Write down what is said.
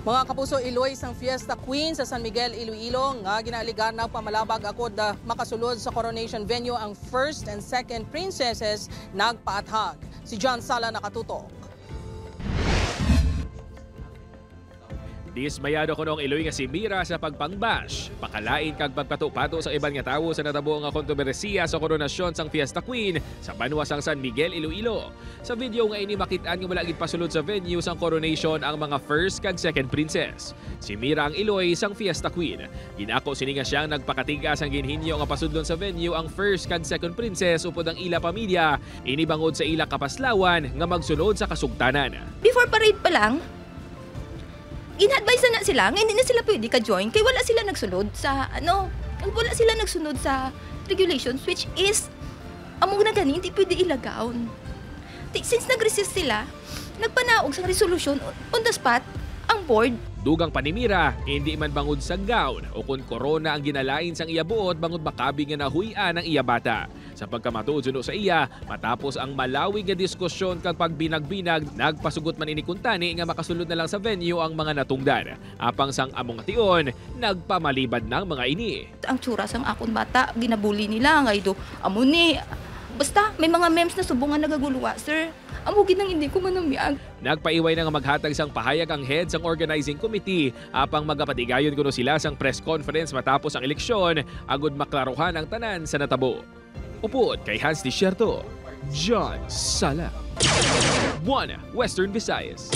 Mga kapuso, iloy sang Fiesta Queen sa San Miguel, Iloilo nga ginaaligan na pamalabag akod na makasulod sa coronation venue ang first and second princesses nagpaathag. Si John Sala nakatutok. Dismayado ko noong iloy nga si Mira sa pagpangbash. Pakalain kag pagpato-pato sa ibang nga tawo sa natabo nga kontrobersiya sa koronasyon sang Fiesta Queen sa banwa sang San Miguel, Iloilo. Sa video nga ini makitaan nga wala gid pasulod sa venue sang coronation ang mga first kag second princess. Si Mira ang iloy sang Fiesta Queen. Ginako sini nga siyang nagpakatigas ang ginhinyo nga pasudlon sa venue ang first kag second princess upod ang ila pamilya inibangod sa ila kapaslawan nga magsunod sa kasugtanan. Before parade pa lang, in-advise na sila, nga hindi na sila pwede ka-join kaya wala sila nagsunod sa, wala sila nagsunod sa regulations which is, among na gani, hindi pwede ilagaon. Since nag-resist sila, nagpanaog sa resolution on the spot, ang board. Dugang panimira, hindi man bangod sa gown o kung corona ang ginalain sang iya buot bangod makabi nga nahuyan ang iya bata. Sa pagkamatuod suno sa iya, matapos ang malawig nga diskusyon kag pagbinag-binag, nagpasugot man ini kuntani nga makasulod na lang sa venue ang mga natungdan. Apang sang among tion, nagpamalibad ng mga ini. Ang tsura sang akon bata, ginabuli nila nga ito, amo ni, basta may mga memes na subungan nagaguluwa, sir. Amugin nang hindi ko manamiyag. Nagpaiway na nga maghatag sang pahayag ang head sang organizing committee apang magapatigayon kuno sila sang press conference matapos ang eleksyon agud maklaruhan ang tanan sa natabo. Upod kay Hans Desierto, John Sala, One Western Visayas.